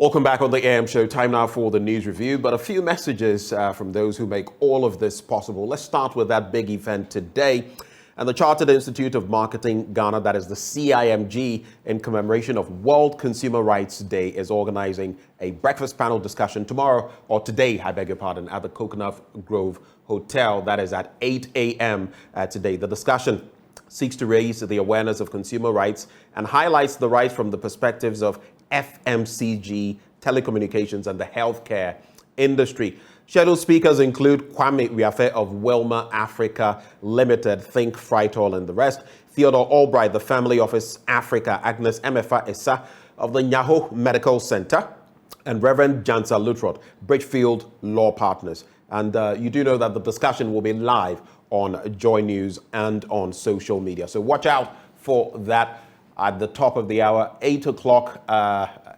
Welcome back on the AM show. Time now for the news review, but a few messages from those who make all of this possible. Let's start with that big event today. And the Chartered Institute of Marketing Ghana, that is the CIMG, in commemoration of World Consumer Rights Day, is organizing a breakfast panel discussion tomorrow, or today, I beg your pardon, at the Coconut Grove Hotel. That is at 8 a.m. Today. The discussion seeks to raise the awareness of consumer rights and highlights the rights from the perspectives of FMCG, telecommunications, and the healthcare industry. Scheduled speakers include Kwame Asah-Asante of Wilmer Africa Limited, Think Fritol, and the rest. Theodore Albright, the Family Office Africa. Agnes Emefa Issa of the Nyaho Medical Center. And Reverend Jansa Lutrot, Bridgefield Law Partners. And you do know that the discussion will be live on JoyNews and on social media. So watch out for that at the top of the hour, 8 o'clock,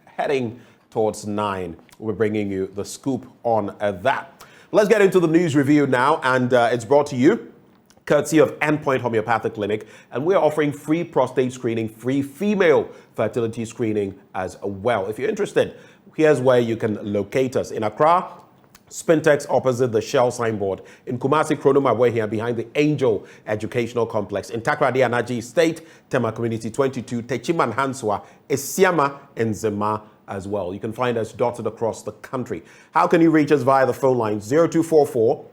heading towards 9. We're bringing you the scoop on that. Let's get into the news review now, and it's brought to you courtesy of Endpoint Homeopathic Clinic, and we're offering free prostate screening, free female fertility screening as well. If you're interested, here's where you can locate us. In Accra, Spintex opposite the Shell signboard. In Kumasi, Kronoma, we're here behind the Angel Educational Complex. In Takrady, Anaji State, Tema Community 22, Techiman Hanswa, Esiama, and Zema as well. You can find us dotted across the country. How can you reach us via the phone line? 0244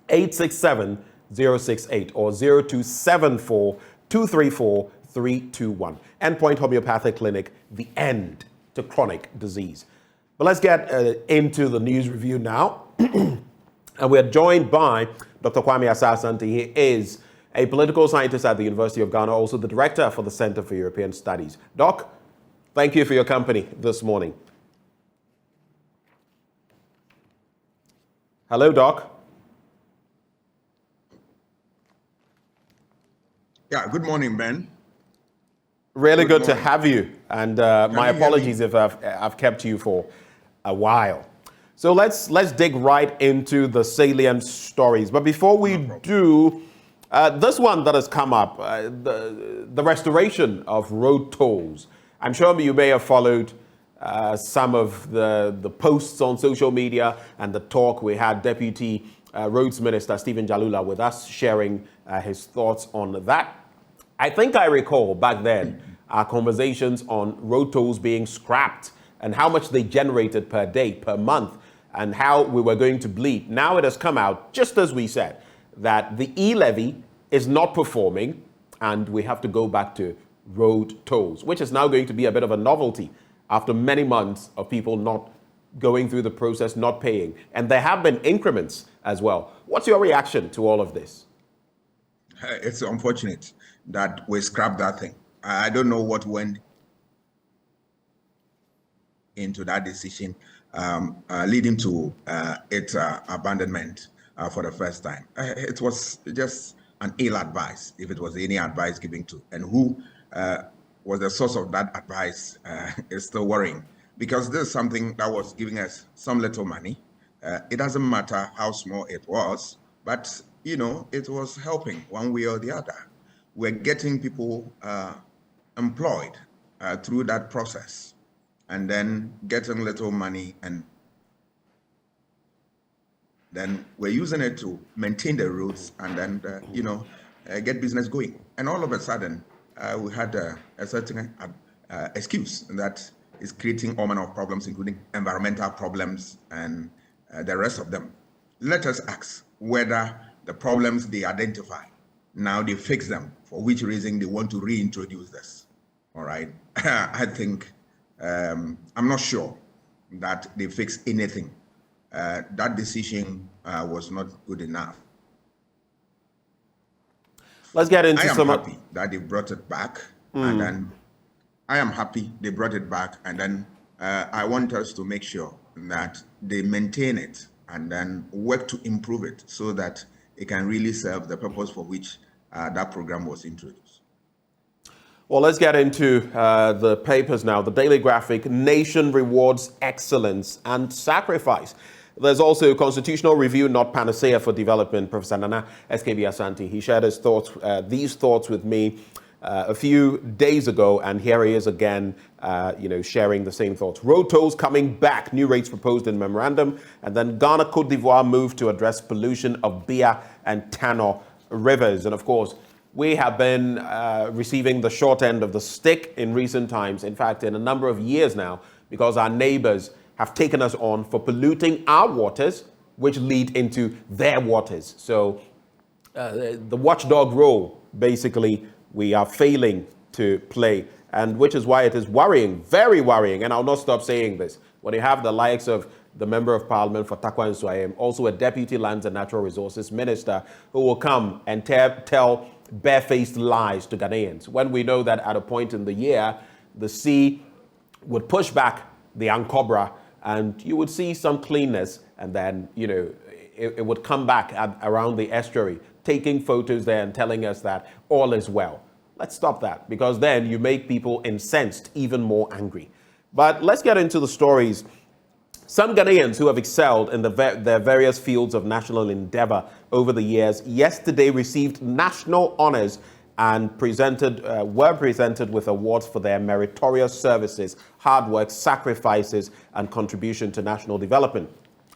867 068 or 0274 234 321. Endpoint Homeopathic Clinic, the end to chronic disease. But let's get into the news review now. And we're joined by Dr. Kwame Asah-Asante. He is a political scientist at the University of Ghana, also the director for the Center for European Studies. Doc, thank you for your company this morning. Hello, Doc. Yeah, good morning, Ben. Really good to have you. And my apologies if I've kept you for a while. So let's dig right into the salient stories. But before we do, this one that has come up, the restoration of road tolls. I'm sure you may have followed some of the posts on social media and the talk. We had Deputy Roads Minister Stephen Jalula with us sharing his thoughts on that. I think I recall back then our conversations on road tolls being scrapped and how much they generated per day, per month, and how we were going to bleed. Now it has come out, just as we said, that the e-levy is not performing and we have to go back to road tolls, which is now going to be a bit of a novelty after many months of people not going through the process, not paying. And there have been increments as well. What's your reaction to all of this? It's unfortunate that we scrapped that thing. I don't know what went into that decision, leading to its abandonment for the first time. It was just an ill advice, if it was any advice given to. And who was the source of that advice is still worrying, because this is something that was giving us some little money. It doesn't matter how small it was, but you know, it was helping one way or the other. We're getting people employed through that process, and then getting little money, and then we're using it to maintain the roads and then, get business going. And all of a sudden, we had a certain excuse that is creating all manner of problems, including environmental problems and the rest of them. Let us ask whether the problems they identify, now they fix them, for which reason they want to reintroduce this. All right. I think, I'm not sure that they fix anything. That decision was not good enough. Let's get into some. I am happy that they brought it back, and then I want us to make sure that they maintain it and then work to improve it so that it can really serve the purpose for which that program was introduced. Well, let's get into the papers now. The Daily Graphic: Nation rewards excellence and sacrifice. There's also constitutional review, not panacea for development. Professor Nana SKB Asante, he shared his thoughts, these thoughts with me a few days ago, and here he is again, sharing the same thoughts. Road tolls coming back, new rates proposed in memorandum, and then Ghana, Cote d'Ivoire move to address pollution of Bia and Tano rivers. And of course, we have been receiving the short end of the stick in recent times, in fact, in a number of years now, because our neighbors have taken us on for polluting our waters, which lead into their waters. So the watchdog role, basically, we are failing to play, and which is why it is worrying, very worrying, and I'll not stop saying this, when you have the likes of the Member of Parliament for Takwa and Swayem, also a Deputy Lands and Natural Resources Minister, who will come and tell barefaced lies to Ghanaians, when we know that at a point in the year, the sea would push back the Ankobra, and you would see some cleanness, and then, it would come back around the estuary, taking photos there and telling us that all is well. Let's stop that, because then you make people incensed, even more angry. But let's get into the stories. Some Ghanaians who have excelled in their various fields of national endeavor over the years yesterday received national honors and were presented with awards for their meritorious services, hard work, sacrifices, and contribution to national development.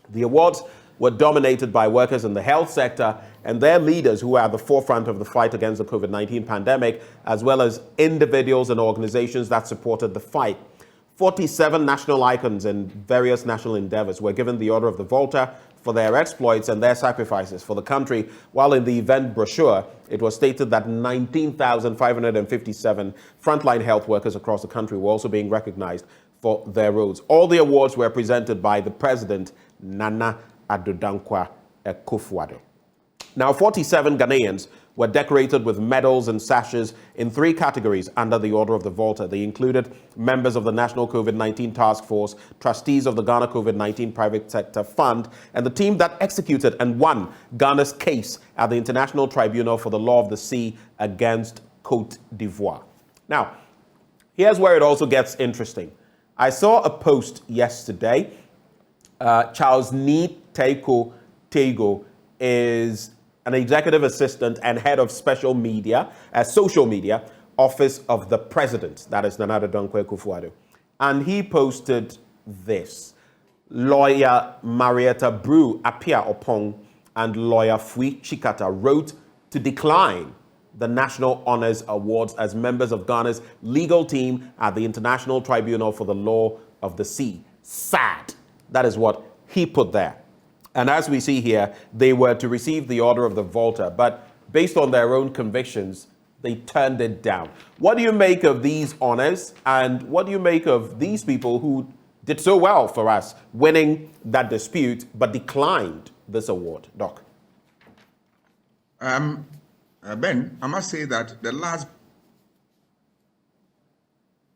The awards were dominated by workers in the health sector and their leaders who are at the forefront of the fight against the COVID-19 pandemic, as well as individuals and organizations that supported the fight. 47 national icons in various national endeavors were given the Order of the Volta for their exploits and their sacrifices for the country, while in the event brochure, it was stated that 19,557 frontline health workers across the country were also being recognized for their roles. All the awards were presented by the President, Nana Addo Akufo-Addo. Now, 47 Ghanaians were decorated with medals and sashes in 3 categories under the Order of the Volta. They included members of the National COVID-19 Task Force, trustees of the Ghana COVID-19 Private Sector Fund, and the team that executed and won Ghana's case at the International Tribunal for the Law of the Sea against Cote d'Ivoire. Now, here's where it also gets interesting. I saw a post yesterday. Charles Nee Teiko Tego is an executive assistant and head of social media office of the president, that is Nana Addo Akufo-Addo. And he posted this. Lawyer Marietta Brew Apia Opong and lawyer Fui Chikata wrote to decline the National Honors Awards as members of Ghana's legal team at the International Tribunal for the Law of the Sea. Sad. That is what he put there. And as we see here, they were to receive the Order of the Volta, but based on their own convictions, they turned it down. What do you make of these honors? And what do you make of these people who did so well for us, winning that dispute, but declined this award? Doc. Ben, I must say that the last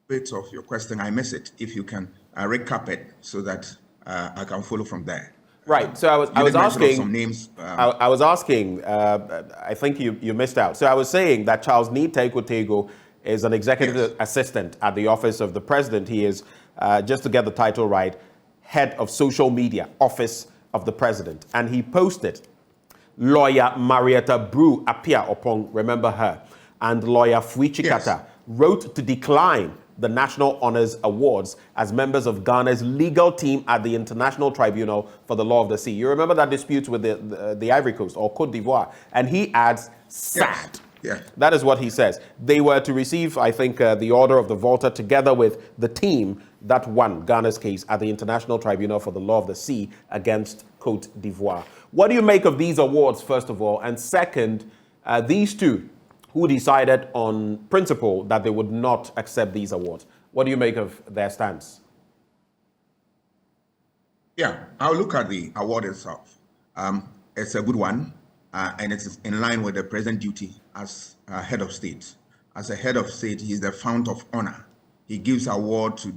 bit of your question, I miss it. If you can recap it so that I can follow from there. Right. So I was asking some names. I was asking. I think you missed out. So I was saying that Charles Nee Teiko Tego is an executive assistant at the office of the president. He is, just to get the title right, head of social media, office of the president, and he posted lawyer Marietta Brew Apia Opong, remember her, and lawyer Fui Chikata wrote to decline the National Honors Awards as members of Ghana's legal team at the International Tribunal for the Law of the Sea. You remember that dispute with the Ivory Coast or Cote d'Ivoire? And he adds, sad. Yes. That is what he says. They were to receive, I think, the Order of the Volta together with the team that won Ghana's case at the International Tribunal for the Law of the Sea against Cote d'Ivoire. What do you make of these awards, first of all? And second, these two who decided on principle that they would not accept these awards. What do you make of their stance? Yeah, I'll look at the award itself. It's a good one, and it's in line with the present duty as head of state. As a head of state, he's the fount of honor. He gives award to,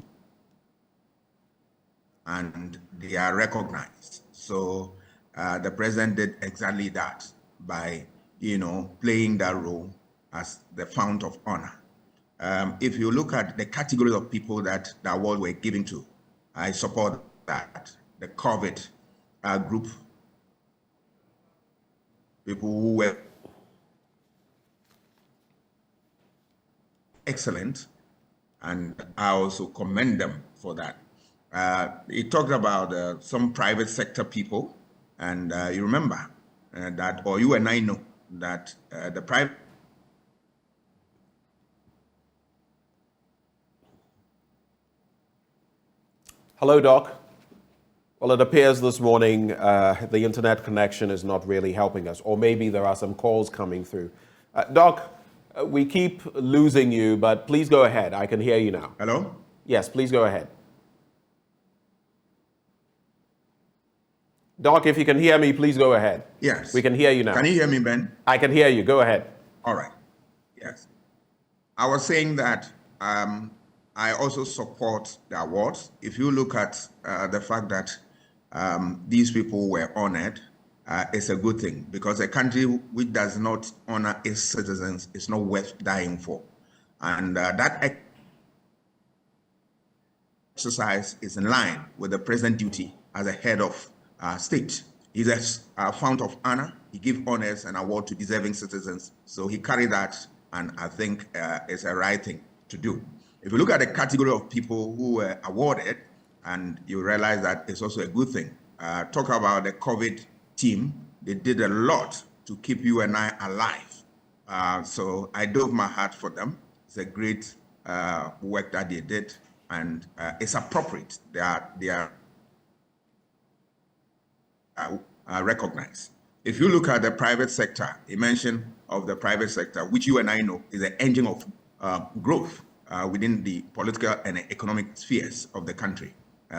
and they are recognized. So the president did exactly that by, playing that role as the fount of honor. If you look at the categories of people that the award were given to, I support that. The COVID group, people who were excellent, and I also commend them for that. He talked about some private sector people, and you remember that, or you and I know that the private. Hello, Doc. Well, it appears this morning the internet connection is not really helping us, or maybe there are some calls coming through. Doc, we keep losing you, but please go ahead. I can hear you now. Hello? Yes, please go ahead. Doc, if you can hear me, please go ahead. Yes. We can hear you now. Can you hear me, Ben? I can hear you. Go ahead. All right. Yes. I was saying that I also support the awards. If you look at the fact that these people were honored, it's a good thing, because a country which does not honor its citizens is not worth dying for. And that exercise is in line with the present duty as a head of state. He's a fount of honor. He gives honors and award to deserving citizens. So he carried that, and I think it's a right thing to do. If you look at the category of people who were awarded, and you realize that it's also a good thing. Talk about the COVID team. They did a lot to keep you and I alive. So I dove my heart for them. It's a great work that they did, and it's appropriate. They are recognized. If you look at the private sector, he mentioned of the private sector, which you and I know is an engine of growth within the political and economic spheres of the country.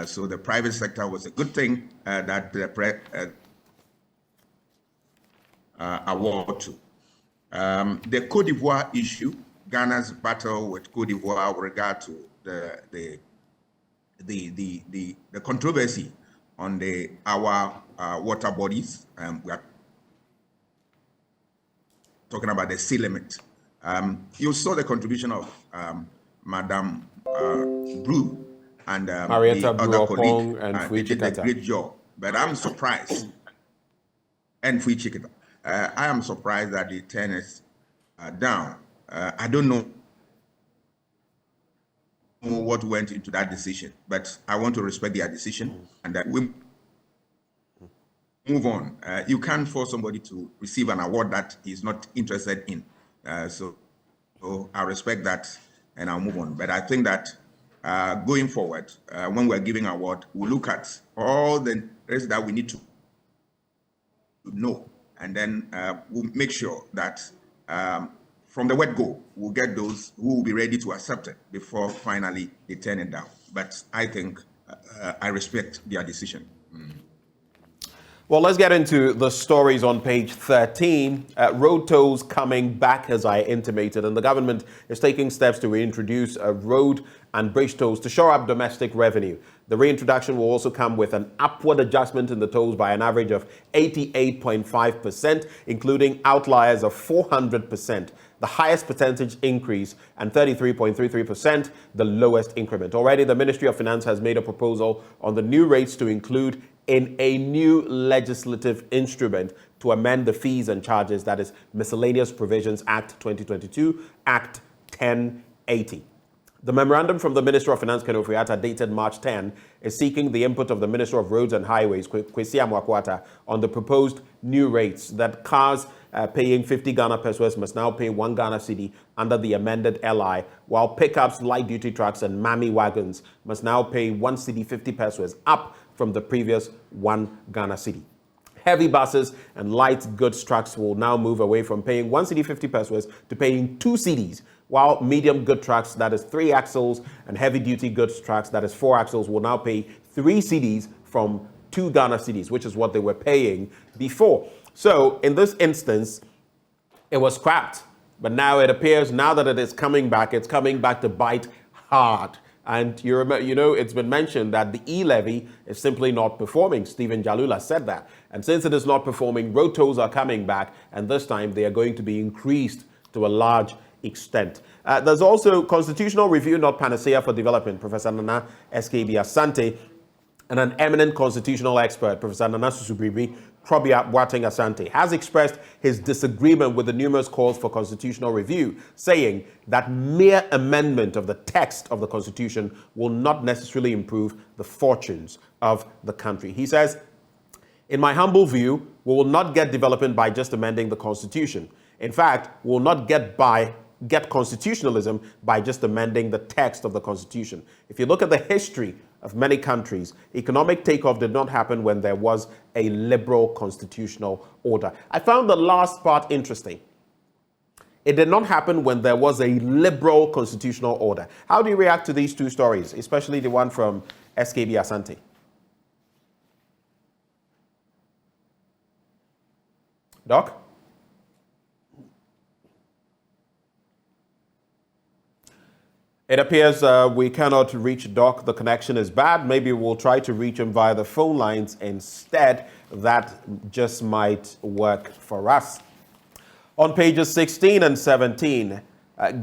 So the private sector was a good thing that the award to. The Cote d'Ivoire issue, Ghana's battle with Cote d'Ivoire with regard to the controversy on our water bodies. We are talking about the sea limit. You saw the contribution of Madame Brew and the other colleague. They did a great job. But I'm surprised, and Fui Chikita, I am surprised that the tennis down. I don't know what went into that decision, but I want to respect their decision, and that we move on. You can't force somebody to receive an award that he's not interested in. So I respect that, and I'll move on. But I think that going forward, when we're giving award, we'll look at all the rest that we need to know, and then we'll make sure that from the word go, we'll get those who will be ready to accept it before finally they turn it down. But I think I respect their decision. Well, let's get into the stories on page 13. Road tolls coming back, as I intimated, and the government is taking steps to reintroduce road and bridge tolls to shore up domestic revenue. The reintroduction will also come with an upward adjustment in the tolls by an average of 88.5%, including outliers of 400%, the highest percentage increase, and 33.33%, the lowest increment. Already, the Ministry of Finance has made a proposal on the new rates to include in a new legislative instrument to amend the Fees and Charges, that is Miscellaneous Provisions Act 2022, Act 1080. The memorandum from the Minister of Finance, Ken Ofori-Atta, dated March 10, is seeking the input of the Minister of Roads and Highways, Kwesi Amoako-Atta, on the proposed new rates that cars paying 50 Ghana pesos must now pay 1 Ghana cedi under the amended LI, while pickups, light-duty trucks, and mammy wagons must now pay 1 cedi 50 pesos, up from the previous 1 Ghana cedi. Heavy buses and light goods trucks will now move away from paying 1 cedi 50 pesos to paying 2 cedis, while medium good trucks, that is 3 axles, and heavy-duty goods trucks, that is 4 axles, will now pay 3 cedis from 2 Ghana cedis, which is what they were paying before. So in this instance, it was scrapped. But now it appears, now that it is coming back, it's coming back to bite hard. And you remember, it's been mentioned that the e-levy is simply not performing. Stephen Jalula said that. And since it is not performing, road tolls are coming back, and this time they are going to be increased to a large extent. There's also constitutional review, not panacea for development. Professor Nana SKB Asante and an eminent constitutional expert, Professor Nana Susubribi, Kwame Asah-Asante, has expressed his disagreement with the numerous calls for constitutional review, saying that mere amendment of the text of the Constitution will not necessarily improve the fortunes of the country. He says, "In my humble view, we will not get development by just amending the Constitution. In fact, we will not get constitutionalism by just amending the text of the Constitution. If you look at the history of many countries, economic takeoff did not happen when there was a liberal constitutional order." I found the last part interesting. It did not happen when there was a liberal constitutional order. How do you react to these two stories, especially the one from SKB Asante? Doc? It appears we cannot reach Doc. The connection is bad. Maybe we'll try to reach him via the phone lines instead. That just might work for us. On pages 16 and 17,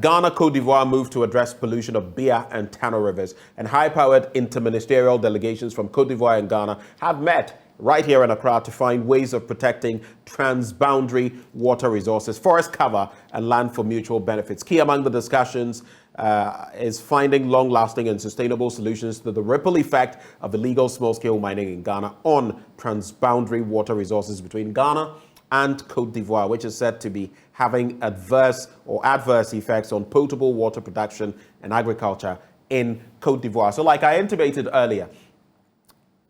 Ghana, Cote d'Ivoire moved to address pollution of Bia and Tano rivers, and high-powered interministerial delegations from Cote d'Ivoire and Ghana have met right here in Accra to find ways of protecting transboundary water resources, forest cover, and land for mutual benefits. Key among the discussions is finding long-lasting and sustainable solutions to the ripple effect of illegal small-scale mining in Ghana on transboundary water resources between Ghana and Cote d'Ivoire, which is said to be having adverse effects on potable water production and agriculture in Cote d'Ivoire. So like I intimated earlier,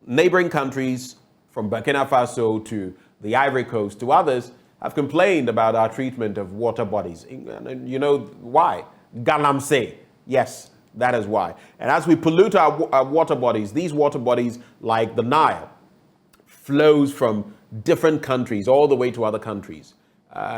neighboring countries from Burkina Faso to the Ivory Coast to others have complained about our treatment of water bodies. And you know why? Galamsey. Yes, that is why. And as we pollute our water bodies, these water bodies, like the Nile, flows from different countries all the way to other countries.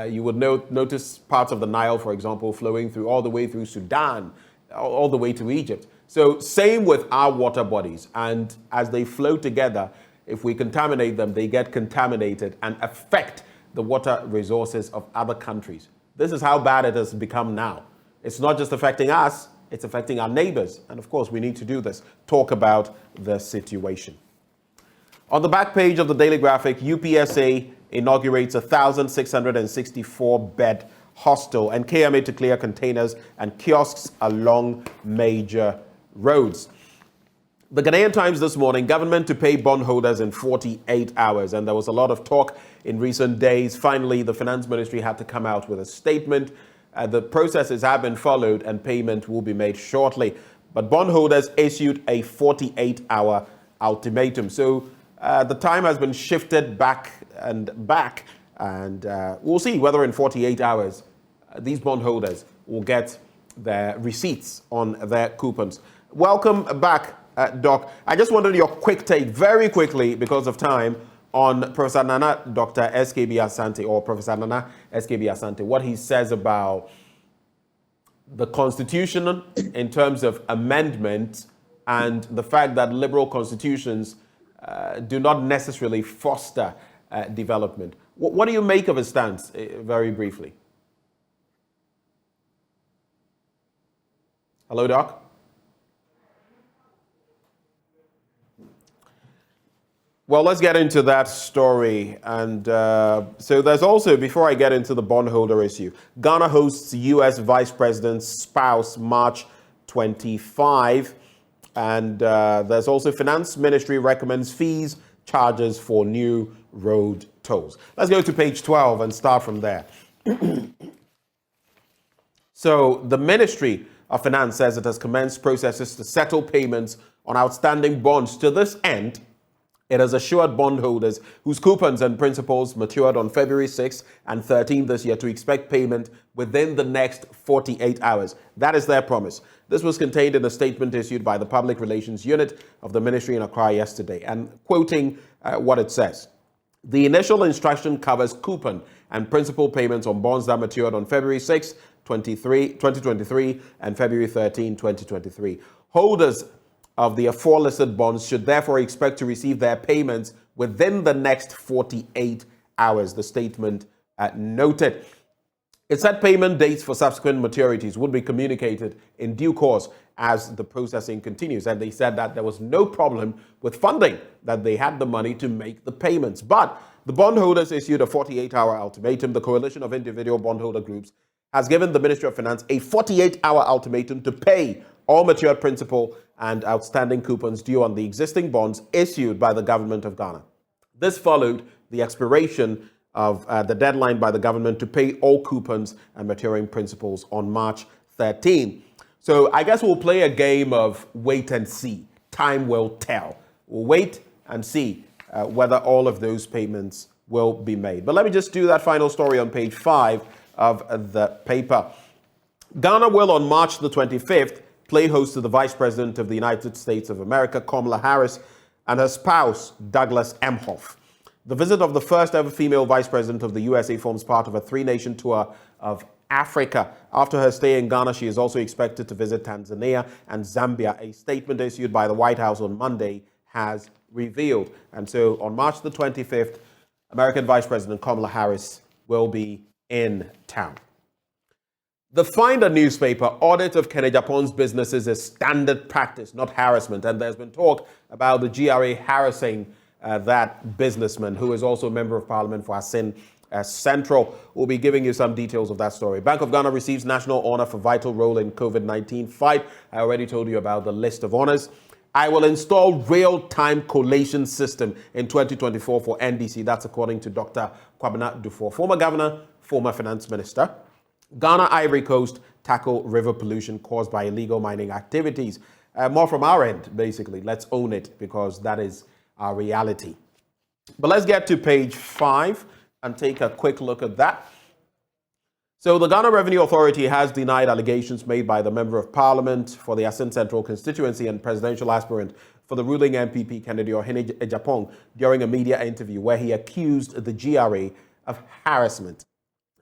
You would notice parts of the Nile, for example, flowing through all the way through Sudan, all the way to Egypt. So same with our water bodies. And as they flow together, if we contaminate them, they get contaminated and affect the water resources of other countries. This is how bad it has become now. It's not just affecting us, it's affecting our neighbors. And of course, we need to do this, talk about the situation. On the back page of the Daily Graphic, UPSA inaugurates a 1,664-bed hostel and KMA to clear containers and kiosks along major roads. The Ghanaian Times this morning, government to pay bondholders in 48 hours. And there was a lot of talk in recent days. Finally, the Finance Ministry had to come out with a statement. The processes have been followed and payment will be made shortly. But bondholders issued a 48-hour ultimatum. So the time has been shifted back. And we'll see whether in 48 hours these bondholders will get their receipts on their coupons. Welcome back, Doc. I just wanted your quick take, very quickly, because of time, on Professor Nana Dr. SKB Asante, or Professor Nana SKB Asante, what he says about the Constitution in terms of amendment and the fact that liberal constitutions do not necessarily foster development. What do you make of his stance, very briefly? Hello, Doc? Well, let's get into that story. And so there's also, before I get into the bondholder issue, Ghana hosts U.S. Vice President's spouse March 25. And there's also Finance Ministry recommends fees, charges for new road tolls. Let's go to page 12 and start from there. So the Ministry of Finance says it has commenced processes to settle payments on outstanding bonds. To this end, it has assured bondholders whose coupons and principals matured on February 6th and 13th this year to expect payment within the next 48 hours. That is their promise. This was contained in a statement issued by the Public Relations Unit of the Ministry in Accra yesterday. And quoting what it says, the initial instruction covers coupon and principal payments on bonds that matured on February 6, 2023 and February 13, 2023. Holders of the aforelisted bonds should therefore expect to receive their payments within the next 48 hours, the statement noted. It said payment dates for subsequent maturities would be communicated in due course as the processing continues. And they said that there was no problem with funding, that they had the money to make the payments. But the bondholders issued a 48-hour ultimatum. The coalition of individual bondholder groups has given the Ministry of Finance a 48-hour ultimatum to pay all matured principal and outstanding coupons due on the existing bonds issued by the government of Ghana. This followed the expiration of the deadline by the government to pay all coupons and maturing principals on March 13. So I guess we'll play a game of wait and see. Time will tell. We'll wait and see whether all of those payments will be made. But let me just do that final story on page 5 of the paper. Ghana will on March the 25th play host to the Vice President of the United States of America, Kamala Harris, and her spouse, Douglas Emhoff. The visit of the first ever female Vice President of the USA forms part of a 3-nation tour of Africa. After her stay in Ghana, she is also expected to visit Tanzania and Zambia. A statement issued by the White House on Monday has revealed. And so on March the 25th, American Vice President Kamala Harris will be in town. The Finder newspaper audit of Kennedy Apon's businesses is standard practice, not harassment. And there's been talk about the GRA harassing that businessman, who is also a member of parliament for Asin Central. We'll be giving you some details of that story. Bank of Ghana receives national honor for vital role in COVID-19 fight. I already told you about the list of honors. I will install real-time collation system in 2024 for NDC. That's according to Dr. Kwame Asah-Asante, former governor, former finance minister. Ghana, Ivory Coast tackle river pollution caused by illegal mining activities. More from our end, basically. Let's own it, because that is our reality. But let's get to page 5 and take a quick look at that. So the Ghana Revenue Authority has denied allegations made by the Member of Parliament for the Asin Central constituency and presidential aspirant for the ruling MPP Kennedy Akakpo during a media interview where he accused the GRA of harassment.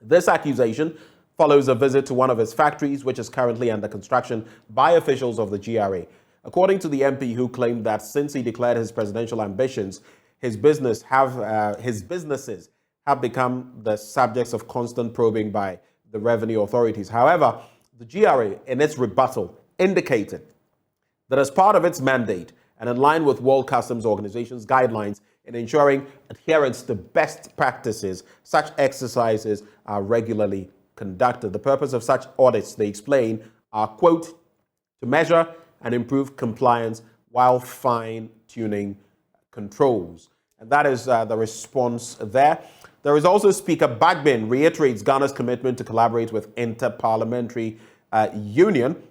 This accusation follows a visit to one of his factories, which is currently under construction, by officials of the GRA. According to the MP, who claimed that since he declared his presidential ambitions, his businesses have become the subjects of constant probing by the revenue authorities. However, the GRA, in its rebuttal, indicated that as part of its mandate and in line with World Customs Organization's guidelines in ensuring adherence to best practices, such exercises are regularly conducted. The purpose of such audits, they explain, are, quote, to measure and improve compliance while fine-tuning controls. And that is the response there. There is also Speaker Bagbin reiterates Ghana's commitment to collaborate with Inter-Parliamentary Union,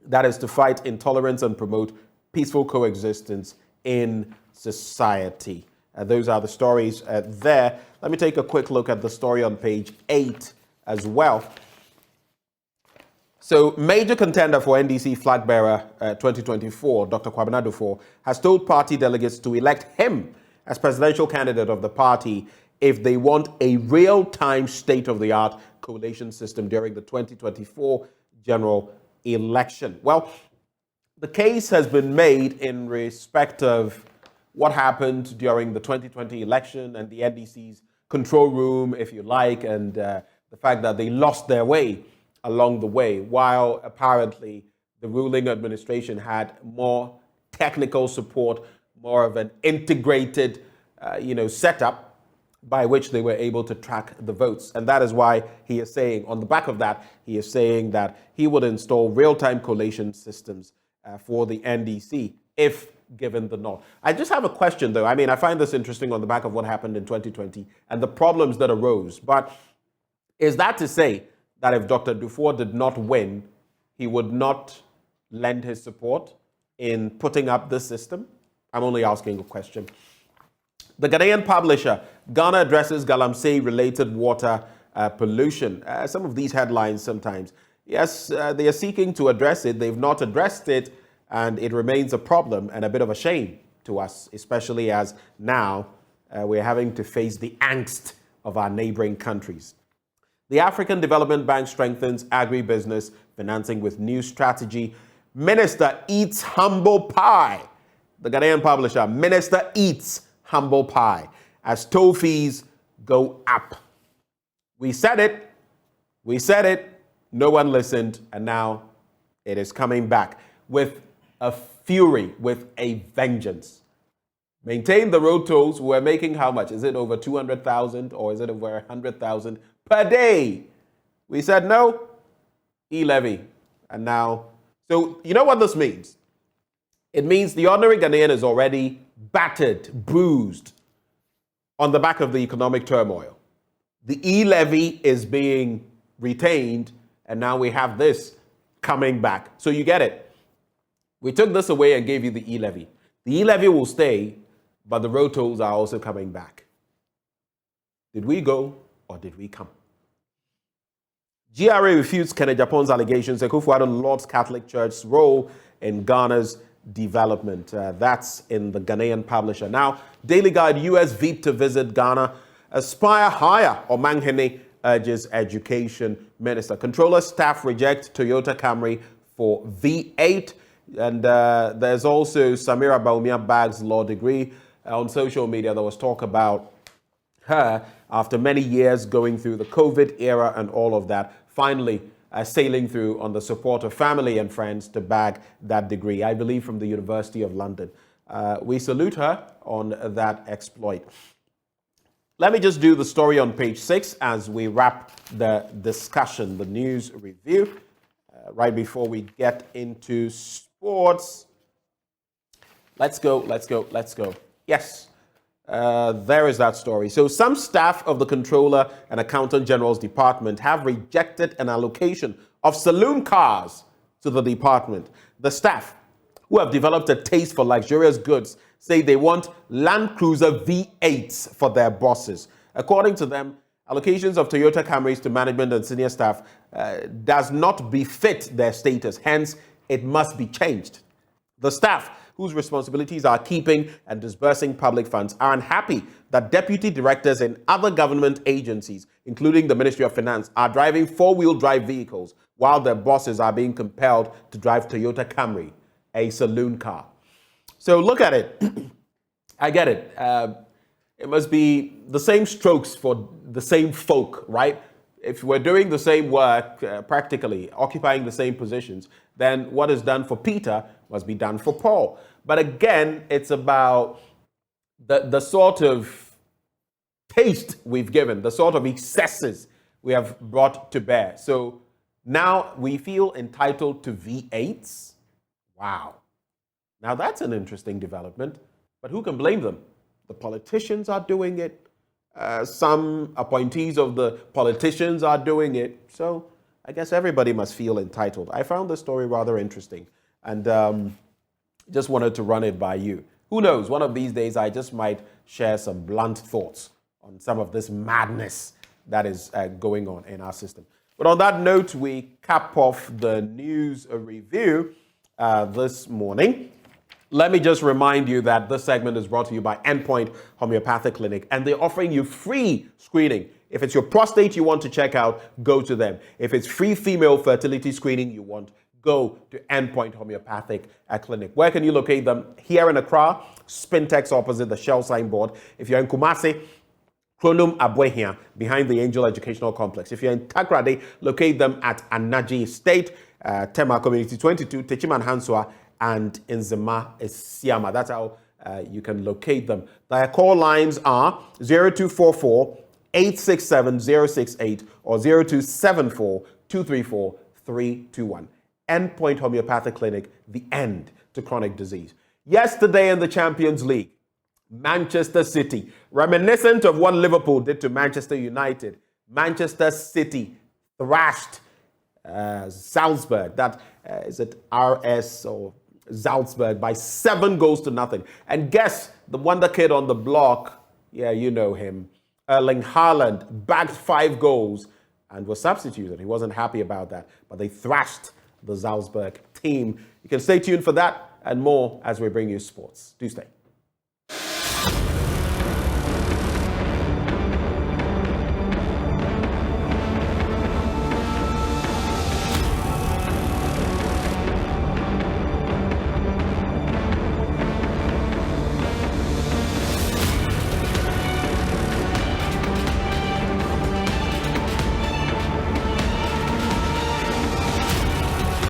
that is to fight intolerance and promote peaceful coexistence in society. Those are the stories there. Let me take a quick look at the story on page 8 as well. So, major contender for NDC flag bearer 2024, Dr. Kwame Asah-Asante, has told party delegates to elect him as presidential candidate of the party if they want a real-time state-of-the-art collation system during the 2024 general election. Well, the case has been made in respect of what happened during the 2020 election and the NDC's control room, if you like, and the fact that they lost their way along the way, while apparently the ruling administration had more technical support, more of an integrated, setup by which they were able to track the votes. And that is why he is saying, on the back of that, he is saying that he would install real-time collation systems for the NDC if given the nod. I just have a question, though. I mean, I find this interesting on the back of what happened in 2020 and the problems that arose. But is that to say that if Dr. Dufour did not win, he would not lend his support in putting up this system? I'm only asking a question. The Ghanaian publisher, Ghana addresses Galamsey-related water pollution. Some of these headlines sometimes. Yes, they are seeking to address it. They've not addressed it, and it remains a problem and a bit of a shame to us, especially as now we're having to face the angst of our neighboring countries. The African Development Bank strengthens agribusiness financing with new strategy. Minister eats humble pie. The Ghanaian publisher, Minister eats humble pie as toll fees go up. We said it, We said it, no one listened, and now it is coming back with a fury, with a vengeance. Maintain the road tolls. We're making how much? Is it over 200,000 or is it over 100,000 per day? We said no, e-levy. And now, so you know what this means? It means the ordinary Ghanaian is already battered, bruised on the back of the economic turmoil. The e-levy is being retained, and now we have this coming back. So you get it. We took this away and gave you the e-levy. The e-levy will stay, but the road tolls are also coming back. Did we go or did we come? GRA refutes Kenneth Japon's allegations that Akufo-Addo Lord's Catholic Church's role in Ghana's development. That's in the Ghanaian Publisher. Now, Daily Guide, US VIP to visit Ghana. Aspire higher, Omanhene urges Education Minister. Controller staff reject Toyota Camry for V8. And there's also Samira Baumia Bag's law degree. On social media, there was talk about her after many years going through the COVID era and all of that, finally sailing through on the support of family and friends to bag that degree, I believe from the University of London. We salute her on that exploit. Let me just do the story on page 6 as we wrap the discussion, the news review, right before we get into sports. Let's go. Yes, there is that story. So some staff of the Controller and Accountant General's Department have rejected an allocation of saloon cars to the department. The staff, who have developed a taste for luxurious goods, say they want Land Cruiser V8s for their bosses. According to them, allocations of Toyota Camrys to management and senior staff does not befit their status. Hence, it must be changed. The staff, whose responsibilities are keeping and disbursing public funds, are unhappy that deputy directors in other government agencies, including the Ministry of Finance, are driving four-wheel drive vehicles while their bosses are being compelled to drive Toyota Camry, a saloon car. So look at it. I get it. It must be the same strokes for the same folk, right? If we're doing the same work, practically occupying the same positions, then what is done for Peter must be done for Paul. But again, it's about the sort of taste we've given, the sort of excesses we have brought to bear. So now we feel entitled to V8s. Wow. Now that's an interesting development, but who can blame them? The politicians are doing it. Some appointees of the politicians are doing it. So I guess everybody must feel entitled. I found the story rather interesting and just wanted to run it by you. Who knows, one of these days I just might share some blunt thoughts on some of this madness that is going on in our system. But on that note, we cap off the news review this morning. Let me just remind you that this segment is brought to you by Endpoint Homeopathic Clinic, and they're offering you free screening. If it's your prostate you want to check out, go to them. If it's free female fertility screening you want, go to Endpoint Homeopathic Clinic. Where can you locate them? Here in Accra, Spintex opposite the Shell signboard. If you're in Kumasi, Kronum Abwehia, behind the Angel Educational Complex. If you're in Takrade, locate them at Anaji Estate, Tema Community 22, Techiman Hansua, and in Zema is Siama. That's how you can locate them. Their call lines are 0244 867 068 or 0274 234 321. Endpoint Homeopathic Clinic, the end to chronic disease. Yesterday in the Champions League, Manchester City, reminiscent of what Liverpool did to Manchester United, Manchester City thrashed Salzburg, that is it RS or Salzburg, by 7 goals to nothing. And guess the wonder kid on the block, yeah, you know him, Erling Haaland, bagged 5 goals and was substituted. He wasn't happy about that, but they thrashed the Salzburg team. You can stay tuned for that and more as we bring you sports. Do stay.